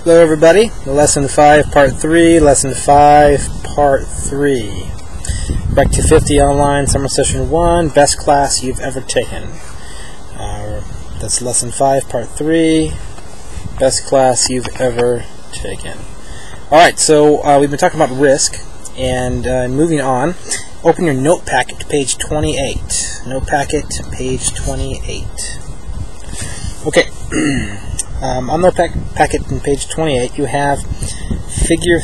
Hello everybody, Lesson 5 Part 3, Lesson 5 Part 3. Back to 50 Online, Summer Session 1, Best Class You've Ever Taken. That's Lesson 5 Part 3, Best Class You've Ever Taken. Alright, so we've been talking about risk, and moving on, open your note packet to page 28. Note packet, page 28. Okay. On the packet in page 28, you have figure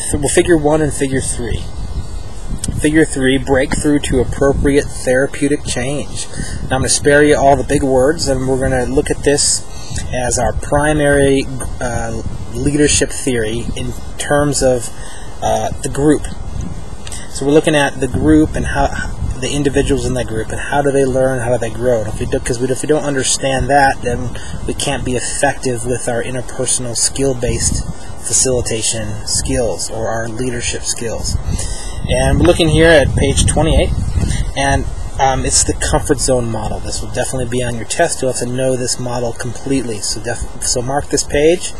1 and figure 3. Figure 3, breakthrough to appropriate therapeutic change. Now I'm going to spare you all the big words, and we're going to look at this as our primary leadership theory in terms of the group. So we're looking at the group and how the individuals in that group and how do they learn, how do they grow. Because if we don't understand that, then we can't be effective with our interpersonal skill-based facilitation skills or our leadership skills. And we're looking here at page 28, and it's the comfort zone model. This will definitely be on your test. You'll have to know this model completely. So mark this page.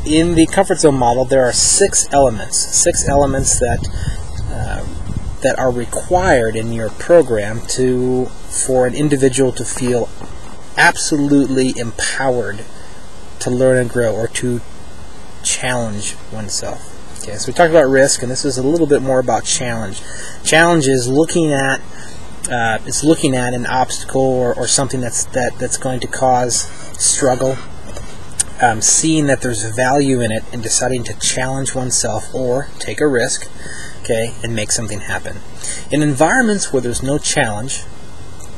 In the comfort zone model, there are 6 elements that are required in your program for an individual to feel absolutely empowered to learn and grow, or to challenge oneself. Okay, so we talked about risk, and this is a little bit more about challenge. Challenge is looking at an obstacle or something that's going to cause struggle. Seeing that there's value in it and deciding to challenge oneself or take a risk, okay, and make something happen. In environments where there's no challenge,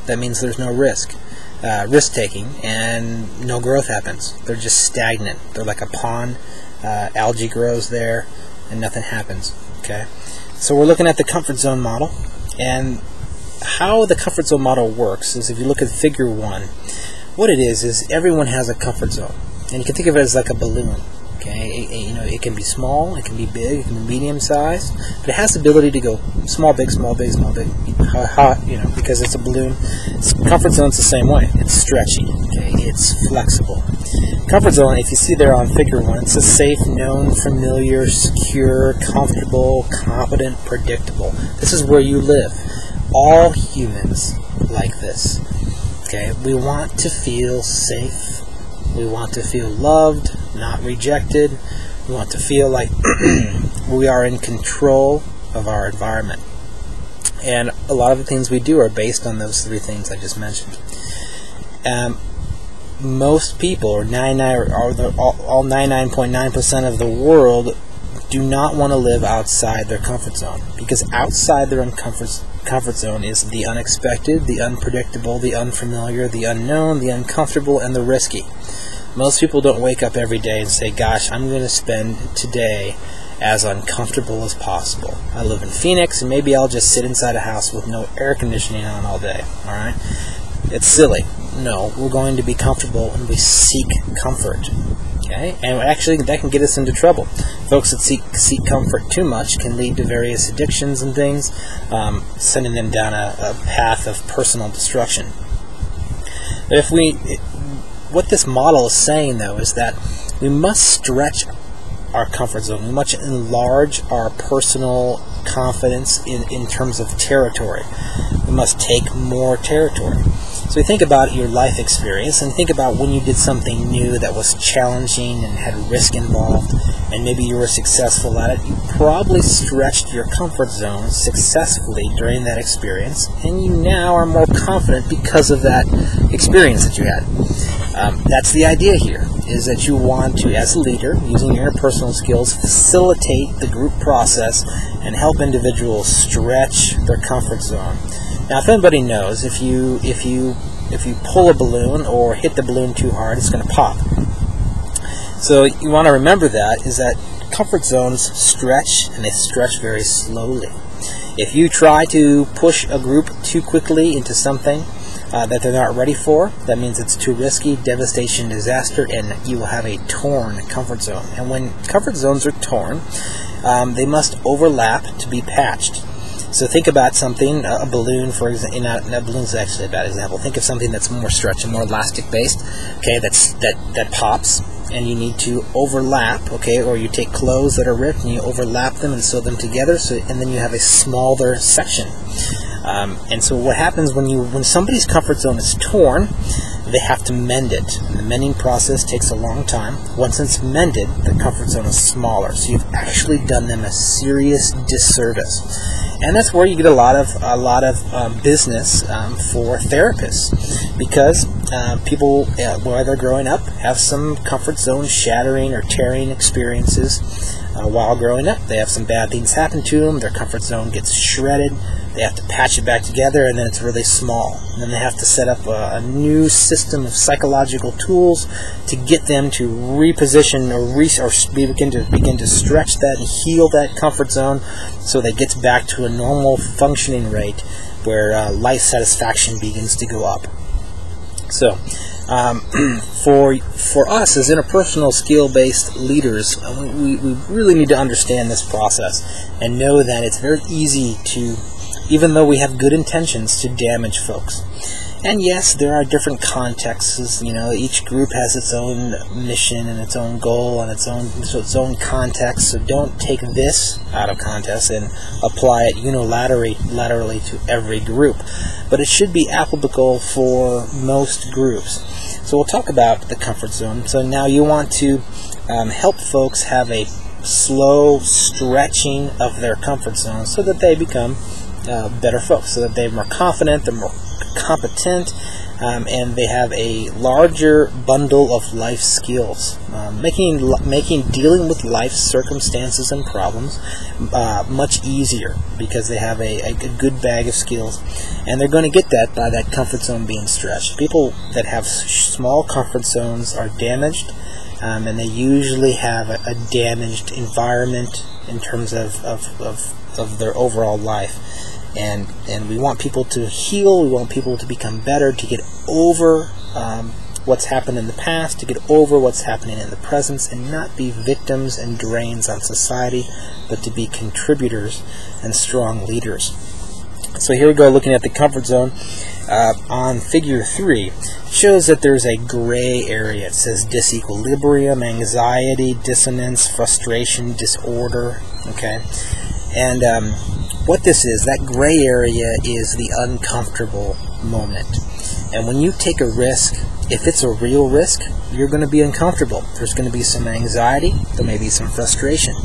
that means there's no risk-taking, and no growth happens. They're just stagnant. They're like a pond. Algae grows there, and nothing happens. Okay, so we're looking at the comfort zone model, and how the comfort zone model works is, if you look at figure 1, what it is everyone has a comfort zone. And you can think of it as like a balloon. Okay, it can be small, it can be big, it can be medium-sized, but it has the ability to go small, big, small, big, small, big. Because it's a balloon. Comfort zone's the same way. It's stretchy. Okay, it's flexible. Comfort zone, if you see there on figure 1, it says safe, known, familiar, secure, comfortable, competent, predictable. This is where you live. All humans like this. Okay, we want to feel safe. We want to feel loved, not rejected. We want to feel like we are in control of our environment. And a lot of the things we do are based on those 3 things I just mentioned. Most people, or all 99.9% of the world, do not want to live outside their comfort zone, because outside their comfort zone is the unexpected, the unpredictable, the unfamiliar, the unknown, the uncomfortable, and the risky. Most people don't wake up every day and say, gosh, I'm going to spend today as uncomfortable as possible. I live in Phoenix, and maybe I'll just sit inside a house with no air conditioning on all day. Alright? It's silly. No, we're going to be comfortable, and we seek comfort. Okay? And actually, that can get us into trouble. Folks that seek comfort too much can lead to various addictions and things, sending them down a path of personal destruction. But what this model is saying, though, is that we must stretch our comfort zone. We must enlarge our personal confidence in terms of territory. We must take more territory. So think about your life experience, and think about when you did something new that was challenging and had risk involved, and maybe you were successful at it. You probably stretched your comfort zone successfully during that experience, and you now are more confident because of that experience that you had. That's the idea here, is that you want to, as a leader, using your interpersonal skills, facilitate the group process and help individuals stretch their comfort zone. Now, if anybody knows, if you pull a balloon or hit the balloon too hard, it's going to pop. So you want to remember that comfort zones stretch, and they stretch very slowly. If you try to push a group too quickly into something that they're not ready for, that means it's too risky, devastation, disaster, and you will have a torn comfort zone. And when comfort zones are torn, they must overlap to be patched. So think about something, a balloon, for example. A balloon's actually a bad example. Think of something that's more stretchy, more elastic based. Okay, that pops. and you need to overlap, okay, or you take clothes that are ripped and you overlap them and sew them together, and then you have a smaller section. And so what happens when somebody's comfort zone is torn, they have to mend it. And the mending process takes a long time. Once it's mended, the comfort zone is smaller. So you've actually done them a serious disservice. And that's where you get a lot of business for therapists, because people, while they're growing up, have some comfort zone shattering or tearing experiences while growing up. They have some bad things happen to them. Their comfort zone gets shredded. They have to patch it back together, and then it's really small. And then they have to set up a new system of psychological tools to get them to reposition or begin to stretch that and heal that comfort zone, so that it gets back to a normal functioning rate where life satisfaction begins to go up. So, for us as interpersonal skill-based leaders, we really need to understand this process and know that it's very easy to, even though we have good intentions, to damage folks. And yes, there are different contexts. You know, each group has its own mission and its own goal and its own context. So don't take this out of context and apply it unilaterally to every group. But it should be applicable for most groups. So we'll talk about the comfort zone. So now you want to help folks have a slow stretching of their comfort zone so that they become better folks, so that they're more confident, they're more competent, and they have a larger bundle of life skills, making dealing with life circumstances and problems much easier, because they have a good bag of skills, and they're going to get that by that comfort zone being stretched. People that have small comfort zones are damaged, and they usually have a damaged environment in terms of their overall life. And we want people to heal, we want people to become better, to get over what's happened in the past, to get over what's happening in the present, and not be victims and drains on society, but to be contributors and strong leaders. So here we go, looking at the comfort zone. On figure 3, shows that there's a gray area. It says disequilibrium, anxiety, dissonance, frustration, disorder. Okay, and what this is, that gray area is the uncomfortable moment. And when you take a risk, if it's a real risk, you're going to be uncomfortable. There's going to be some anxiety, there may be some frustration.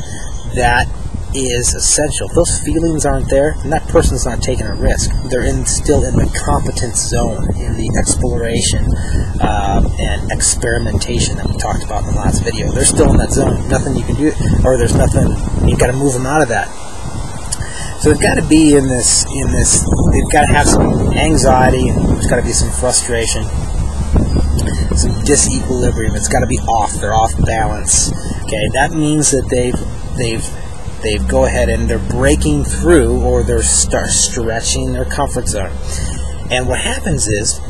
That is essential. If those feelings aren't there, then that person's not taking a risk. They're still in the competence zone, in the exploration and experimentation that we talked about in the last video. They're still in that zone. Nothing you can do, or there's nothing, you've got to move them out of that. So they've got to be in this, they've got to have some anxiety, and there's got to be some frustration, some disequilibrium. It's got to be off. They're off balance. Okay, that means that they've go ahead and they're breaking through, or they're stretching their comfort zone. And what happens is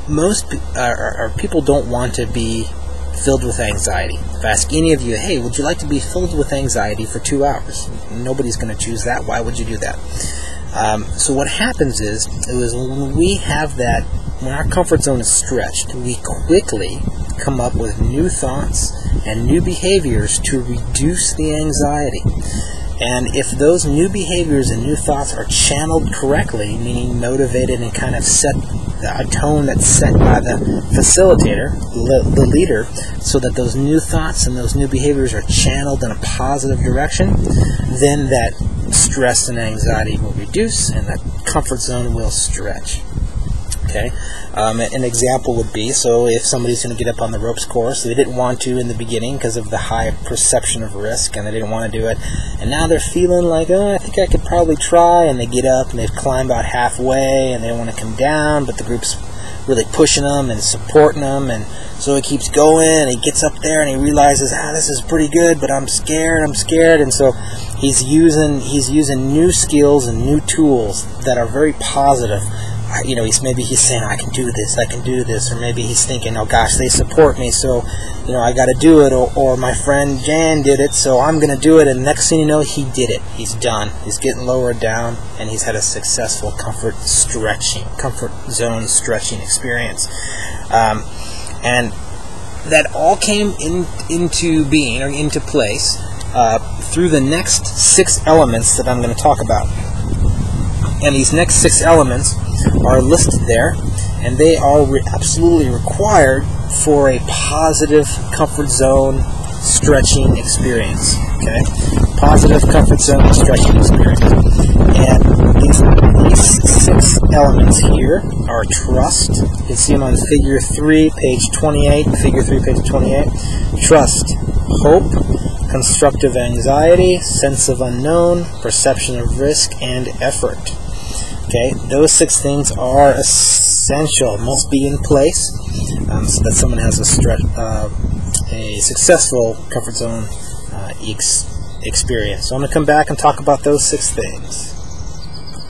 most people don't want to be filled with anxiety. If I ask any of you, hey, would you like to be filled with anxiety for 2 hours? Nobody's going to choose that. Why would you do that? So what happens is when we have that, when our comfort zone is stretched, we quickly come up with new thoughts and new behaviors to reduce the anxiety. And if those new behaviors and new thoughts are channeled correctly, meaning motivated and kind of set a tone that's set by the facilitator, the leader, so that those new thoughts and those new behaviors are channeled in a positive direction, then that stress and anxiety will reduce and that comfort zone will stretch. Okay, an example would be, so if somebody's going to get up on the ropes course, they didn't want to in the beginning because of the high perception of risk, and they didn't want to do it, and now they're feeling like, oh, I think I could probably try, and they get up and they've climbed about halfway, and they want to come down, but the group's really pushing them and supporting them, and so he keeps going, and he gets up there and he realizes, this is pretty good, but I'm scared, and so he's using new skills and new tools that are very positive. You know, he's saying, I can do this, or maybe he's thinking, oh gosh, they support me, so, you know, I got to do it, or my friend Jan did it, so I'm going to do it, and next thing you know, he did it. He's done. He's getting lowered down, and he's had a successful comfort zone stretching experience. And that all came into being, or into place, through the next 6 elements that I'm going to talk about. And these next 6 elements are listed there, and they are absolutely required for a positive comfort zone stretching experience. Okay, positive comfort zone stretching experience. And these 6 elements here are trust. You can see them on Figure 3, page 28. Figure 3, page 28. Trust, hope, constructive anxiety, sense of unknown, perception of risk, and effort. Okay, those 6 things are essential, must be in place, so that someone has a successful comfort zone experience. So I'm going to come back and talk about those 6 things.